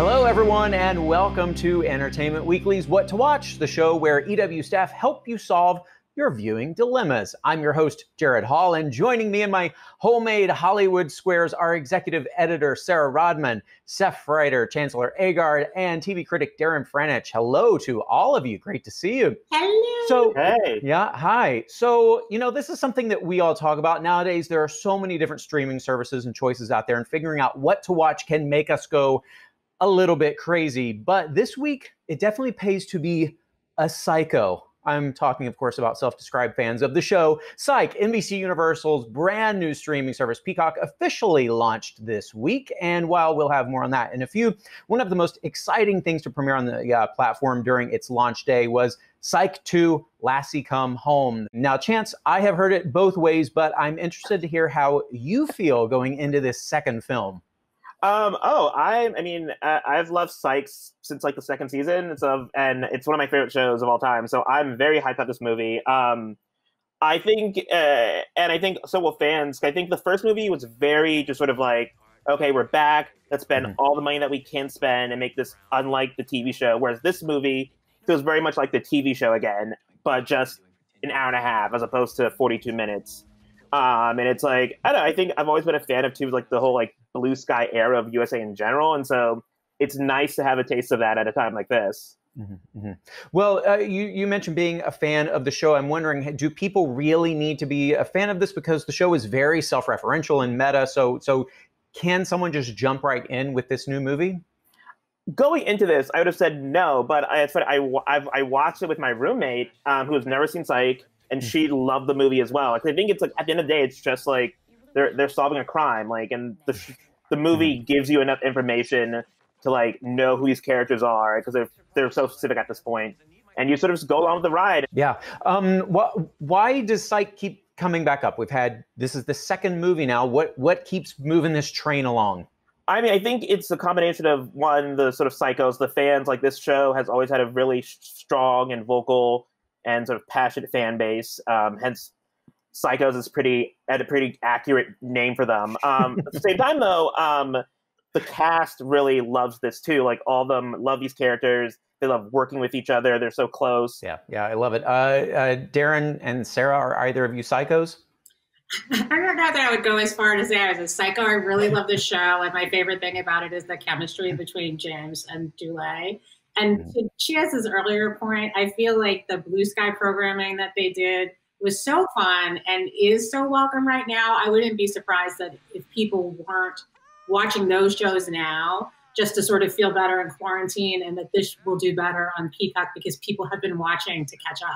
Hello, everyone, and welcome to Entertainment Weekly's What to Watch, the show where EW staff help you solve your viewing dilemmas. I'm your host, Gerrad Hall, and joining me in my homemade Hollywood squares are executive editor Sarah Rodman, Seth writer Chancellor Agard, and TV critic Darren Franich. Hello to all of you. Great to see you. Hello. So, hey. Yeah, hi. So, this is something that we all talk about. Nowadays, there are so many different streaming services and choices out there, and figuring out what to watch can make us go a little bit crazy. But this week, it definitely pays to be a psycho. I'm talking, of course, about self-described fans of the show. Psych, NBC Universal's brand new streaming service, Peacock, officially launched this week. And while we'll have more on that in a few, one of the most exciting things to premiere on the platform during its launch day was Psych 2, Lassie Come Home. Now, Chance, I have heard it both ways, but I'm interested to hear how you feel going into this second film. I've loved Psych since like the second season, and it's one of my favorite shows of all time. So I'm very hyped about this movie. I think so will fans. I think the first movie was very just sort of like, okay, we're back. Let's spend all the money that we can spend and make this unlike the TV show. Whereas this movie feels very much like the TV show again, but just an hour and a half as opposed to 42 minutes. And it's like, I don't know, I think I've always been a fan of like the whole like blue sky era of USA in general. And so it's nice to have a taste of that at a time like this. Well, you mentioned being a fan of the show. I'm wondering, do people really need to be a fan of this? Because the show is very self-referential and meta. So can someone just jump right in with this new movie? Going into this, I would have said no, but I watched it with my roommate who has never seen Psych. And she loved the movie as well. Like, I think it's like at the end of the day, it's just like they're solving a crime. Like, and the movie gives you enough information to like know who these characters are because they're so specific at this point, and you sort of just go along with the ride. Yeah. Why does Psych keep coming back up? This is the second movie now. What keeps moving this train along? I mean, I think it's a combination of one, the sort of psychos, the fans. Like, this show has always had a really strong and vocal and sort of passionate fan base. Hence, Psychos is a pretty accurate name for them. At the same time, though, the cast really loves this too. Like, all of them love these characters. They love working with each other. They're so close. Yeah, I love it. Darren and Sarah, are either of you psychos? I don't know that I would go as far to say I was a psycho. I really love the show, and my favorite thing about it is the chemistry between James and Dule. And to Chiaz's earlier point, I feel like the Blue Sky programming that they did was so fun and is so welcome right now. I wouldn't be surprised that if people weren't watching those shows now just to sort of feel better in quarantine, and that this will do better on Peacock because people have been watching to catch up.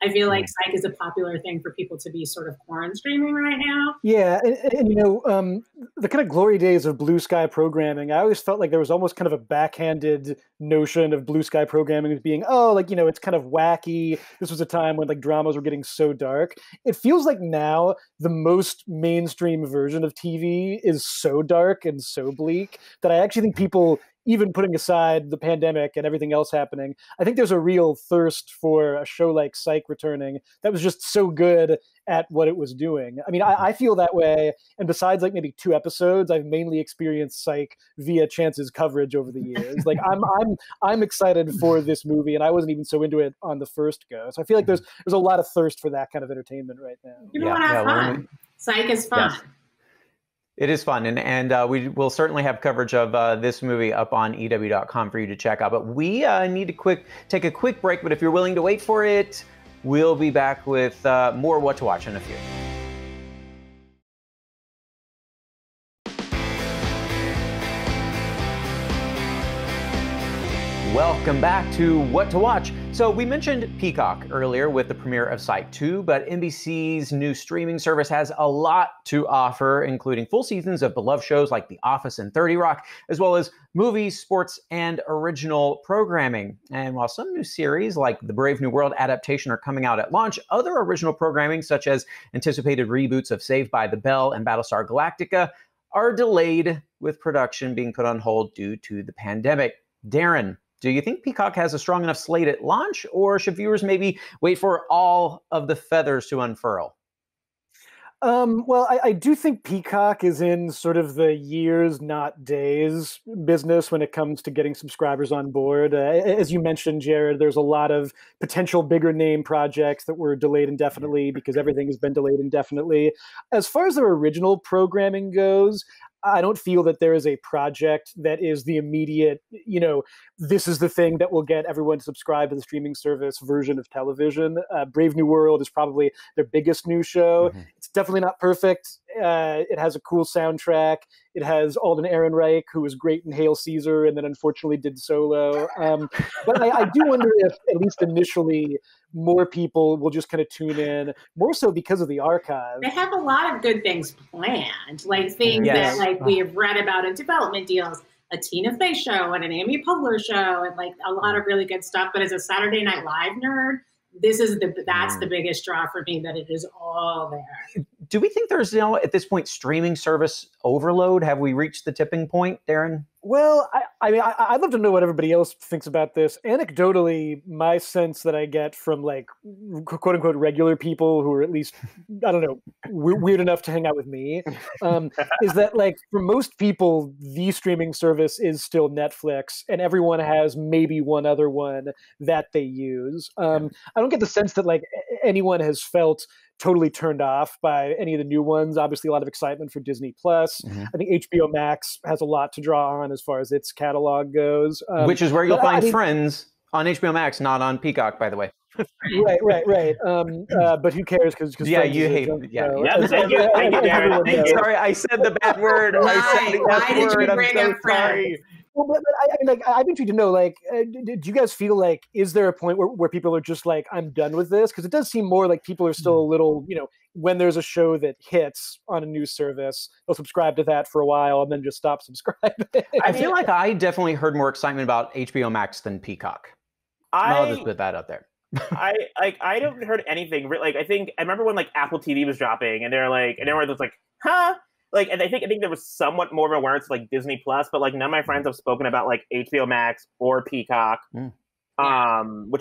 I feel like Psych is a popular thing for people to be sort of quarantine streaming right now. Yeah, and the kind of glory days of Blue Sky programming, I always felt like there was almost kind of a backhanded notion of Blue Sky programming as being, it's kind of wacky. This was a time when like dramas were getting so dark. It feels like now the most mainstream version of TV is so dark and so bleak that I actually think people, even putting aside the pandemic and everything else happening, I think there's a real thirst for a show like Psych returning that was just so good at what it was doing. I mean, I feel that way. And besides like maybe 2 episodes, I've mainly experienced Psych via Chance's coverage over the years. Like I'm excited for this movie, and I wasn't even so into it on the first go. So I feel like there's a lot of thirst for that kind of entertainment right now. You want to have fun. Psych is fun. Yes. It is fun, and we will certainly have coverage of this movie up on EW.com for you to check out. But we need to take a quick break, but if you're willing to wait for it, we'll be back with more What to Watch in a few. Welcome back to What to Watch. So we mentioned Peacock earlier with the premiere of Psych 2, but NBC's new streaming service has a lot to offer, including full seasons of beloved shows like The Office and 30 Rock, as well as movies, sports, and original programming. And while some new series like the Brave New World adaptation are coming out at launch, other original programming, such as anticipated reboots of Saved by the Bell and Battlestar Galactica, are delayed, with production being put on hold due to the pandemic. Darren, do you think Peacock has a strong enough slate at launch, or should viewers maybe wait for all of the feathers to unfurl? Well, I do think Peacock is in sort of the years, not days business when it comes to getting subscribers on board. As you mentioned, Gerrad, there's a lot of potential bigger name projects that were delayed indefinitely because everything has been delayed indefinitely. As far as their original programming goes, I don't feel that there is a project that is the immediate, this is the thing that will get everyone to subscribe to the streaming service version of television. Brave New World is probably their biggest new show. Mm-hmm. It's definitely not perfect. It has a cool soundtrack. It has Alden Ehrenreich, who was great in Hail Caesar and then unfortunately did Solo. But I do wonder if, at least initially, more people will just kind of tune in, more so because of the archive. They have a lot of good things planned, like things that we have read about in development deals, a Tina Fey show and an Amy Poehler show, and like a lot of really good stuff. But as a Saturday Night Live nerd, that's the biggest draw for me, that it is all there. Do we think there's at this point streaming service overload? Have we reached the tipping point, Darren? Well, I'd love to know what everybody else thinks about this. Anecdotally, my sense that I get from like quote unquote regular people who are at least, I don't know, weird enough to hang out with me, is that like for most people, the streaming service is still Netflix, and everyone has maybe one other one that they use. I don't get the sense that like anyone has felt totally turned off by any of the new ones. Obviously, a lot of excitement for Disney Plus. Mm-hmm. I think HBO Max has a lot to draw on as far as its catalog goes. Which is where you'll find Friends on HBO Max, not on Peacock, by the way. Right. But who cares? Because you hate it. Thank you, Darren. Sorry, I said the bad word. Why did you bring up Friends? Well, but I'm intrigued to know, like, do you guys feel like, is there a point where people are just like, I'm done with this? Because it does seem more like people are still a little, when there's a show that hits on a news service, they'll subscribe to that for a while and then just stop subscribing. I feel like I definitely heard more excitement about HBO Max than Peacock. I'll just put that out there. I don't heard anything. Like, I remember when like Apple TV was dropping, and they're like, and everyone was like, huh? Like, and I think there was somewhat more of an awareness of like Disney Plus, but like none of my friends have spoken about like HBO Max or Peacock, which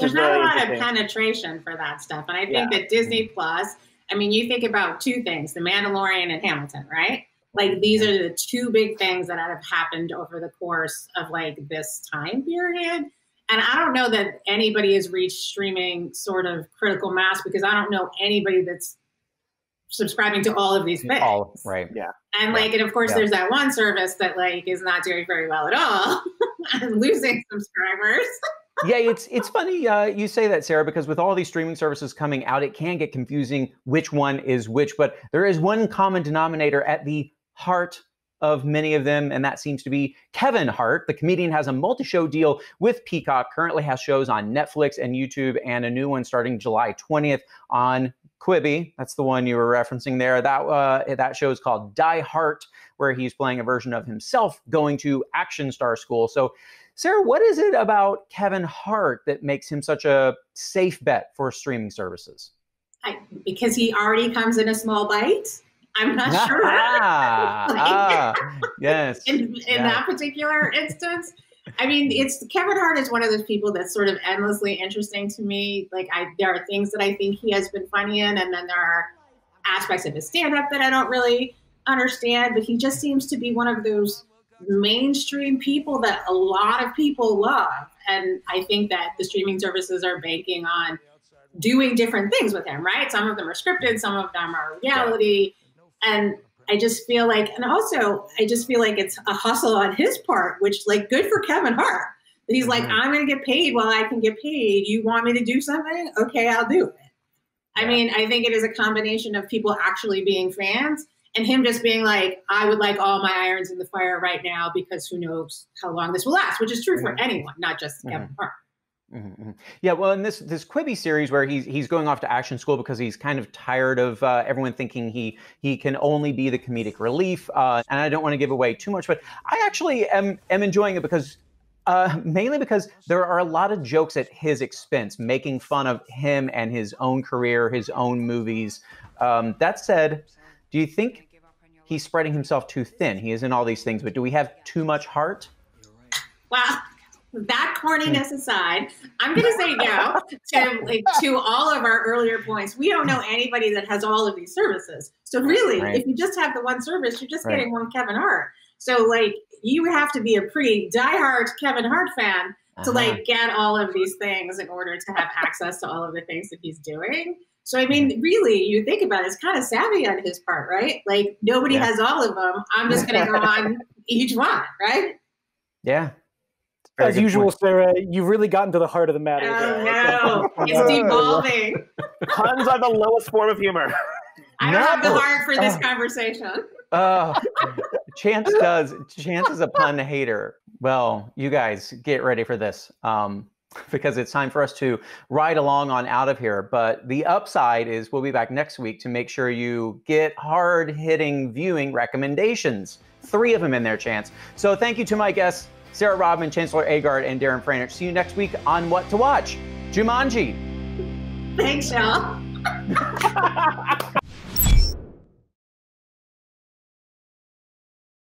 There's is not really a lot of penetration for that stuff. And I think that Disney Plus, I mean, you think about two things, The Mandalorian and Hamilton, right? Like, these are the two big things that have happened over the course of like this time period. And I don't know that anybody has reached streaming sort of critical mass, because I don't know anybody that's subscribing to all of these things. Right. Yeah. And like, and of course there's that one service that like is not doing very well at all and losing subscribers. Yeah, it's funny you say that, Sarah, because with all these streaming services coming out, it can get confusing which one is which, but there is one common denominator at the heart of many of them, and that seems to be Kevin Hart. The comedian has a multi-show deal with Peacock, currently has shows on Netflix and YouTube, and a new one starting July 20th on Quibi. That's the one you were referencing there. That show is called Die Hart, where he's playing a version of himself going to action star school. So, Sarah, what is it about Kevin Hart that makes him such a safe bet for streaming services? Because he already comes in a small bite. I'm not sure. Yes. In that particular instance, I mean, Kevin Hart is one of those people that's sort of endlessly interesting to me. Like, there are things that I think he has been funny in, and then there are aspects of his stand-up that I don't really understand. But he just seems to be one of those mainstream people that a lot of people love. And I think that the streaming services are banking on doing different things with him, right? Some of them are scripted, some of them are reality. And I just feel like, it's a hustle on his part, which, like, good for Kevin Hart. He's like, I'm going to get paid while I can get paid. You want me to do something? Okay, I'll do it. I mean, I think it is a combination of people actually being fans and him just being like, I would like all my irons in the fire right now, because who knows how long this will last, which is true for anyone, not just Kevin Hart. Mm-hmm. Yeah, well, in this Quibi series where he's going off to action school because he's kind of tired of everyone thinking he can only be the comedic relief, and I don't want to give away too much, but I actually am enjoying it because mainly because there are a lot of jokes at his expense, making fun of him and his own career, his own movies. That said, do you think he's spreading himself too thin? He is in all these things, but do we have too much heart? Well, that corniness aside, I'm going to say no to all of our earlier points. We don't know anybody that has all of these services. So really, if you just have the one service, you're just getting one Kevin Hart. So like, you have to be a pretty diehard Kevin Hart fan to like get all of these things in order to have access to all of the things that he's doing. So, I mean, really, you think about it, it's kind of savvy on his part, right? Like, nobody has all of them. I'm just going to go on each one, right? Yeah. As usual, Sarah, you've really gotten to the heart of the matter. Oh, no. It's devolving. Puns are the lowest form of humor. I don't have the heart for this conversation. Chance is a pun hater. Well, you guys get ready for this. Because it's time for us to ride along on out of here. But the upside is we'll be back next week to make sure you get hard-hitting viewing recommendations. 3 of them in there, Chance. So thank you to my guests, Sarah Rodman, Chancellor Agard, and Darren Franich. See you next week on What to Watch. Jumanji. Thanks, y'all.